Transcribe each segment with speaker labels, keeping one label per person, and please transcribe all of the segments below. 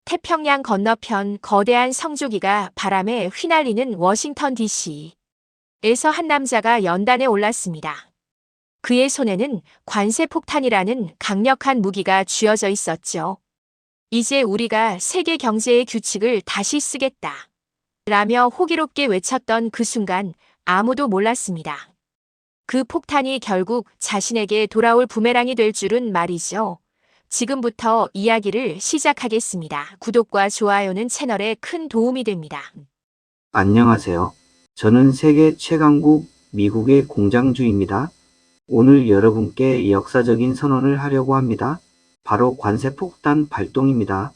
Speaker 1: 태평양 건너편 거대한 성조기가 바람에 휘날리는 워싱턴 DC에서 한 남자가 연단에 올랐습니다. 그의 손에는 관세폭탄이라는 강력한 무기가 쥐어져 있었죠. 이제 우리가 세계 경제의 규칙을 다시 쓰겠다. 라며 호기롭게 외쳤던 그 순간 아무도 몰랐습니다. 그 폭탄이 결국 자신에게 돌아올 부메랑이 될 줄은 말이죠. 지금부터 이야기를 시작하겠습니다. 구독과 좋아요는 채널에 큰 도움이 됩니다.
Speaker 2: 안녕하세요. 저는 세계 최강국 미국의 공장주입니다. 오늘 여러분께 역사적인 선언을 하려고 합니다. 바로 관세폭탄 발동입니다.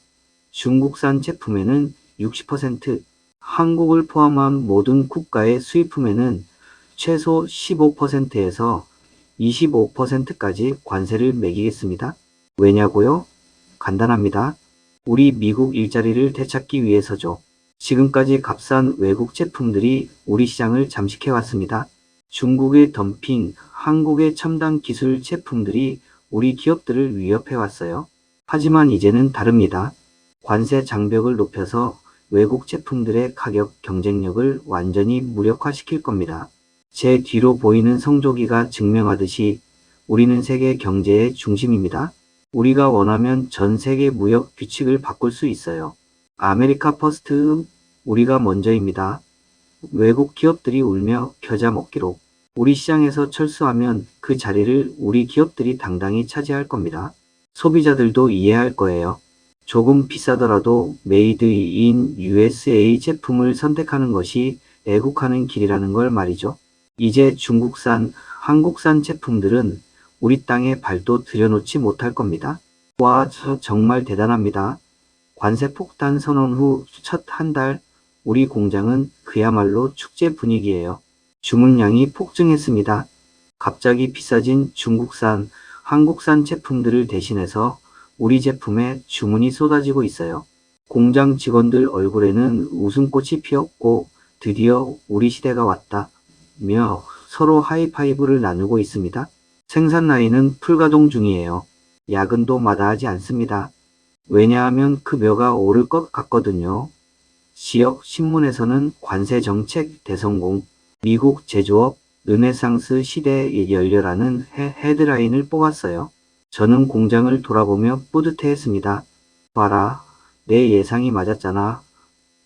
Speaker 2: 중국산 제품에는 60%, 한국을 포함한 모든 국가의 수입품에는 최소 15%에서 25%까지 관세를 매기겠습니다. 왜냐고요? 간단합니다. 우리 미국 일자리를 되찾기 위해서죠. 지금까지 값싼 외국 제품들이 우리 시장을 잠식해왔습니다. 중국의 덤핑, 한국의 첨단 기술 제품들이 우리 기업들을 위협해왔어요. 하지만 이제는 다릅니다. 관세 장벽을 높여서 외국 제품들의 가격 경쟁력을 완전히 무력화시킬 겁니다. 제 뒤로 보이는 성조기가 증명하듯이 우리는 세계 경제의 중심입니다. 우리가 원하면 전 세계 무역 규칙을 바꿀 수 있어요. 아메리카 퍼스트, 우리가 먼저입니다. 외국 기업들이 울며 겨자 먹기로 우리 시장에서 철수하면 그 자리를 우리 기업들이 당당히 차지할 겁니다. 소비자들도 이해할 거예요. 조금 비싸더라도 메이드 인 USA 제품을 선택하는 것이 애국하는 길이라는 걸 말이죠. 이제 중국산, 한국산 제품들은 우리 땅에 발도 들여놓지 못할 겁니다. 와, 정말 대단합니다. 관세폭탄 선언 후 첫 한 달, 우리 공장은 그야말로 축제 분위기예요. 주문량이 폭증했습니다. 갑자기 비싸진 중국산, 한국산 제품들을 대신해서 우리 제품에 주문이 쏟아지고 있어요. 공장 직원들 얼굴에는 웃음꽃이 피었고 드디어 우리 시대가 왔다며 서로 하이파이브를 나누고 있습니다. 생산 라인은 풀가동 중이에요. 야근도 마다하지 않습니다. 왜냐하면 급여가 오를 것 같거든요. 지역 신문에서는 관세 정책 대성공, 미국 제조업, 르네상스 시대의 열려라는 헤드라인을 뽑았어요. 저는 공장을 돌아보며 뿌듯해했습니다. 봐라, 내 예상이 맞았잖아.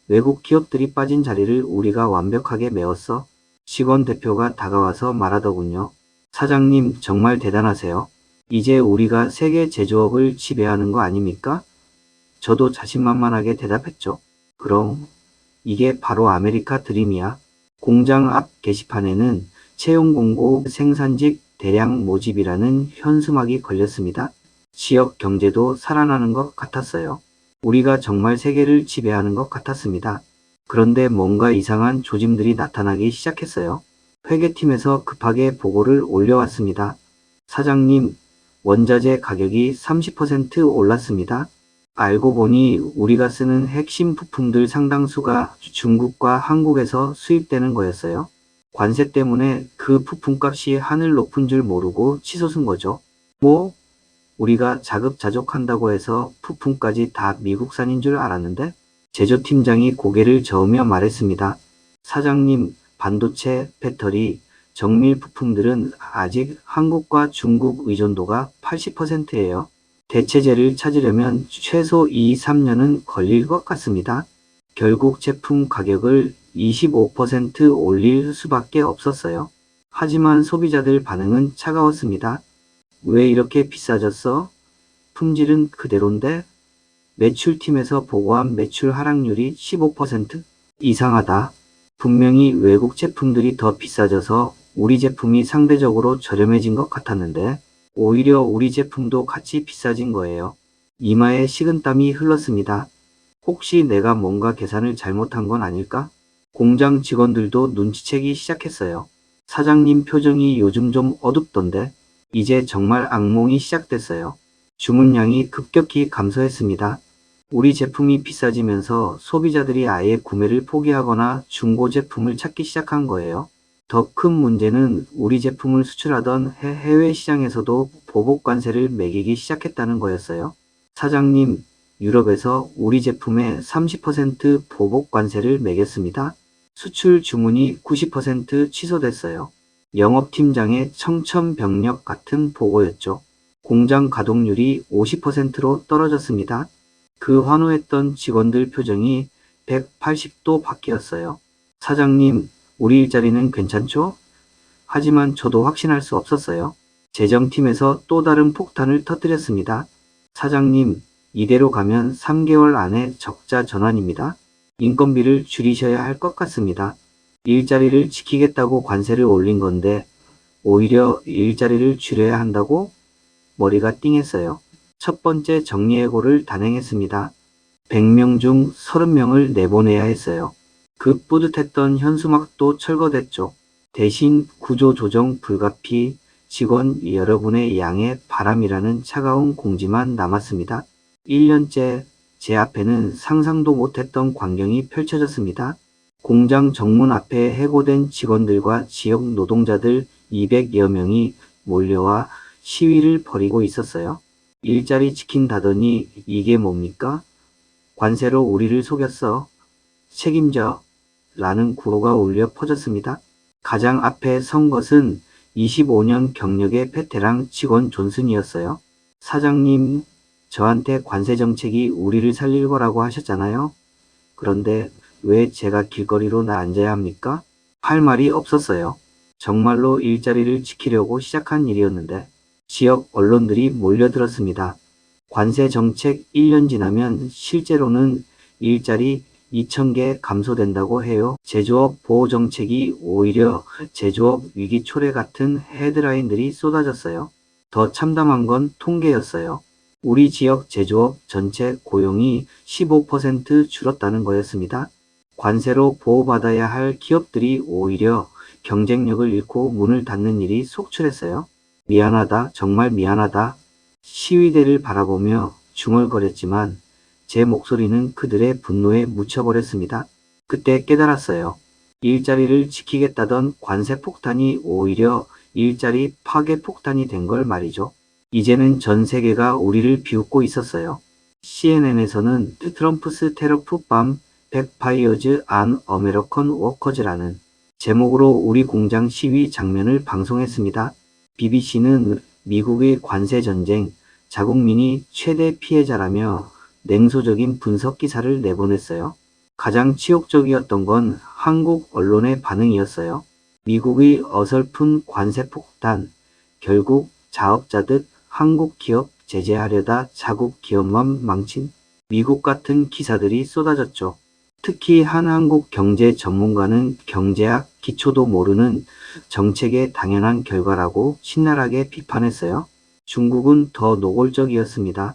Speaker 2: 외국 기업들이 빠진 자리를 우리가 완벽하게 메웠어. 직원 대표가 다가와서 말하더군요. 사장님, 정말 대단하세요. 이제 우리가 세계 제조업을 지배하는 거 아닙니까? 저도 자신만만하게 대답했죠. 그럼 이게 바로 아메리카 드림이야. 공장 앞 게시판에는 채용 공고 생산직 대량 모집이라는 현수막이 걸렸습니다. 지역 경제도 살아나는 것 같았어요. 우리가 정말 세계를 지배하는 것 같았습니다. 그런데 뭔가 이상한 조짐들이 나타나기 시작했어요. 회계팀에서 급하게 보고를 올려왔습니다. 사장님, 원자재 가격이 30% 올랐습니다. 알고 보니 우리가 쓰는 핵심 부품들 상당수가 중국과 한국에서 수입되는 거였어요. 관세 때문에 그 부품값이 하늘 높은 줄 모르고 치솟은 거죠. 뭐? 우리가 자급자족한다고 해서 부품까지 다 미국산인 줄 알았는데? 제조팀장이 고개를 저으며 말했습니다. 사장님, 반도체, 배터리, 정밀 부품들은 아직 한국과 중국 의존도가 80%예요. 대체재를 찾으려면 최소 2~3년은 걸릴 것 같습니다. 결국 제품 가격을 25% 올릴 수밖에 없었어요. 하지만 소비자들 반응은 차가웠습니다. 왜 이렇게 비싸졌어? 품질은 그대로인데? 매출팀에서 보고한 매출 하락률이 15%? 이상하다. 분명히 외국 제품들이 더 비싸져서 우리 제품이 상대적으로 저렴해진 것 같았는데 오히려 우리 제품도 같이 비싸진 거예요. 이마에 식은땀이 흘렀습니다. 혹시 내가 뭔가 계산을 잘못한 건 아닐까? 공장 직원들도 눈치채기 시작했어요. 사장님 표정이 요즘 좀 어둡던데 이제 정말 악몽이 시작됐어요. 주문량이 급격히 감소했습니다. 우리 제품이 비싸지면서 소비자들이 아예 구매를 포기하거나 중고 제품을 찾기 시작한 거예요. 더 큰 문제는 우리 제품을 수출하던 해외 시장에서도 보복 관세를 매기기 시작했다는 거였어요. 사장님, 유럽에서 우리 제품에 30% 보복 관세를 매겼습니다. 수출 주문이 90% 취소됐어요. 영업팀장의 청천벽력 같은 보고였죠. 공장 가동률이 50%로 떨어졌습니다. 그 환호했던 직원들 표정이 180도 바뀌었어요. 사장님, 우리 일자리는 괜찮죠? 하지만 저도 확신할 수 없었어요. 재정팀에서 또 다른 폭탄을 터뜨렸습니다. 사장님, 이대로 가면 3개월 안에 적자 전환입니다. 인건비를 줄이셔야 할 것 같습니다. 일자리를 지키겠다고 관세를 올린 건데 오히려 일자리를 줄여야 한다고? 머리가 띵했어요. 첫 번째 정리해고를 단행했습니다. 100명 중 30명을 내보내야 했어요. 그 뿌듯했던 현수막도 철거됐죠. 대신 구조조정 불가피, 직원 여러분의 양해 바람이라는 차가운 공지만 남았습니다. 1년째 제 앞에는 상상도 못했던 광경이 펼쳐졌습니다. 공장 정문 앞에 해고된 직원들과 지역 노동자들 200여 명이 몰려와 시위를 벌이고 있었어요. 일자리 지킨다더니 이게 뭡니까? 관세로 우리를 속였어. 책임져. 라는 구호가 울려 퍼졌습니다. 가장 앞에 선 것은 25년 경력의 베테랑 직원 존슨이었어요. 사장님, 저한테 관세 정책이 우리를 살릴 거라고 하셨잖아요. 그런데 왜 제가 길거리로 앉아야 합니까? 할 말이 없었어요. 정말로 일자리를 지키려고 시작한 일이었는데 지역 언론들이 몰려들었습니다. 관세 정책 1년 지나면 실제로는 일자리 2,000개 감소된다고 해요. 제조업 보호 정책이 오히려 제조업 위기 초래 같은 헤드라인들이 쏟아졌어요. 더 참담한 건 통계였어요. 우리 지역 제조업 전체 고용이 15% 줄었다는 거였습니다. 관세로 보호받아야 할 기업들이 오히려 경쟁력을 잃고 문을 닫는 일이 속출했어요. 미안하다, 정말 미안하다. 시위대를 바라보며 중얼거렸지만 제 목소리는 그들의 분노에 묻혀버렸습니다. 그때 깨달았어요. 일자리를 지키겠다던 관세 폭탄이 오히려 일자리 파괴 폭탄이 된 걸 말이죠. 이제는 전 세계가 우리를 비웃고 있었어요. CNN에서는 트럼프스 테러프 밤 백파이어즈 안 어메리컨 워커즈라는 제목으로 우리 공장 시위 장면을 방송했습니다. BBC는 미국의 관세 전쟁, 자국민이 최대 피해자라며 냉소적인 분석 기사를 내보냈어요. 가장 치욕적이었던 건 한국 언론의 반응이었어요. 미국의 어설픈 관세 폭탄, 결국 자업자득 한국 기업 제재하려다 자국 기업만 망친 미국 같은 기사들이 쏟아졌죠. 특히 한 한국 경제 전문가는 경제학 기초도 모르는 정책의 당연한 결과라고 신랄하게 비판했어요. 중국은 더 노골적이었습니다.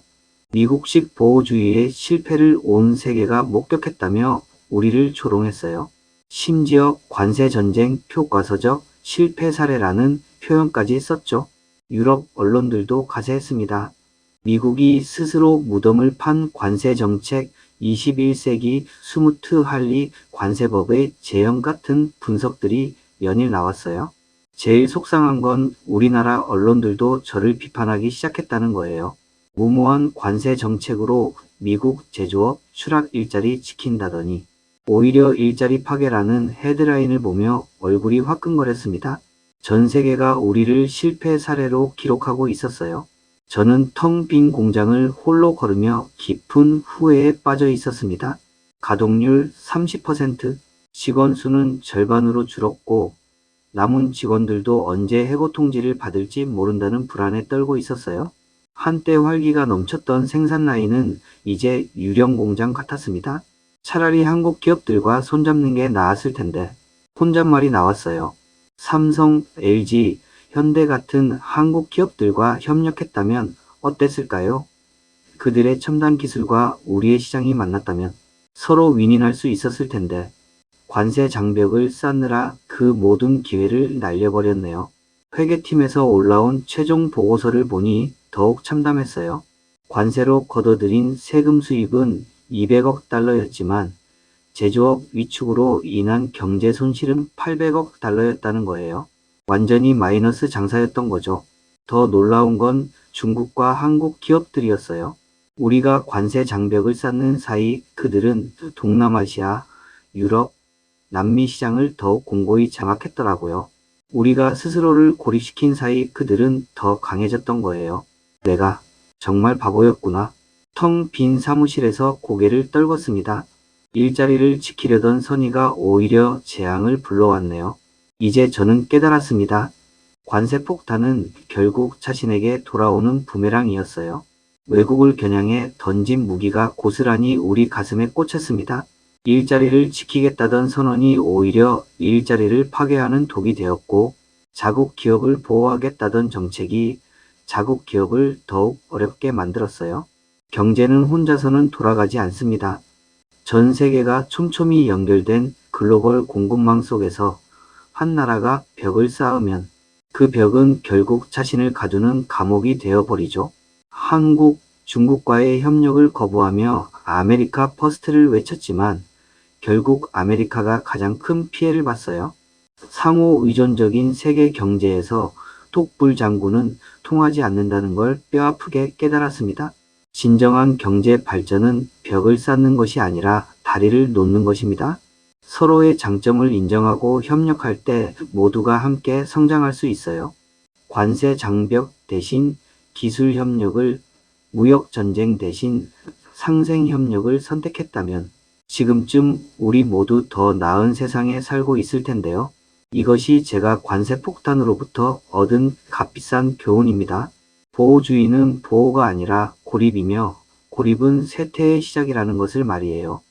Speaker 2: 미국식 보호주의의 실패를 온 세계가 목격했다며 우리를 조롱했어요. 심지어 관세전쟁 교과서적 실패 사례라는 표현까지 썼죠. 유럽 언론들도 가세했습니다. 미국이 스스로 무덤을 판 관세정책 21세기 스무트 할리 관세법의 재현 같은 분석들이 연일 나왔어요. 제일 속상한 건 우리나라 언론들도 저를 비판하기 시작했다는 거예요. 무모한 관세 정책으로 미국 제조업 추락 일자리 지킨다더니 오히려 일자리 파괴라는 헤드라인을 보며 얼굴이 화끈거렸습니다. 전 세계가 우리를 실패 사례로 기록하고 있었어요. 저는 텅 빈 공장을 홀로 걸으며 깊은 후회에 빠져 있었습니다. 가동률 30%, 직원 수는 절반으로 줄었고 남은 직원들도 언제 해고 통지를 받을지 모른다는 불안에 떨고 있었어요. 한때 활기가 넘쳤던 생산 라인은 이제 유령 공장 같았습니다. 차라리 한국 기업들과 손잡는 게 나았을 텐데 혼잣말이 나왔어요. 삼성, LG, 현대 같은 한국 기업들과 협력했다면 어땠을까요? 그들의 첨단 기술과 우리의 시장이 만났다면 서로 윈윈할 수 있었을 텐데 관세 장벽을 쌓느라 그 모든 기회를 날려버렸네요. 회계팀에서 올라온 최종 보고서를 보니 더욱 참담했어요. 관세로 걷어들인 세금 수입은 200억 달러였지만 제조업 위축으로 인한 경제 손실은 800억 달러였다는 거예요. 완전히 마이너스 장사였던 거죠. 더 놀라운 건 중국과 한국 기업들이었어요. 우리가 관세 장벽을 쌓는 사이 그들은 동남아시아, 유럽, 남미 시장을 더욱 공고히 장악했더라고요. 우리가 스스로를 고립시킨 사이 그들은 더 강해졌던 거예요. 내가 정말 바보였구나. 텅 빈 사무실에서 고개를 떨궜습니다. 일자리를 지키려던 선의가 오히려 재앙을 불러왔네요. 이제 저는 깨달았습니다. 관세 폭탄은 결국 자신에게 돌아오는 부메랑이었어요. 외국을 겨냥해 던진 무기가 고스란히 우리 가슴에 꽂혔습니다. 일자리를 지키겠다던 선언이 오히려 일자리를 파괴하는 독이 되었고, 자국 기업을 보호하겠다던 정책이 자국 기업을 더욱 어렵게 만들었어요. 경제는 혼자서는 돌아가지 않습니다. 전 세계가 촘촘히 연결된 글로벌 공급망 속에서 한 나라가 벽을 쌓으면 그 벽은 결국 자신을 가두는 감옥이 되어버리죠. 한국, 중국과의 협력을 거부하며 아메리카 퍼스트를 외쳤지만 결국 아메리카가 가장 큰 피해를 봤어요. 상호 의존적인 세계 경제에서 톡불 장구는 통하지 않는다는 걸 뼈아프게 깨달았습니다. 진정한 경제 발전은 벽을 쌓는 것이 아니라 다리를 놓는 것입니다. 서로의 장점을 인정하고 협력할 때 모두가 함께 성장할 수 있어요. 관세 장벽 대신 기술 협력을, 무역 전쟁 대신 상생 협력을 선택했다면 지금쯤 우리 모두 더 나은 세상에 살고 있을 텐데요. 이것이 제가 관세 폭탄으로부터 얻은 값비싼 교훈입니다. 보호주의는 보호가 아니라 고립이며 고립은 쇠퇴의 시작이라는 것을 말이에요.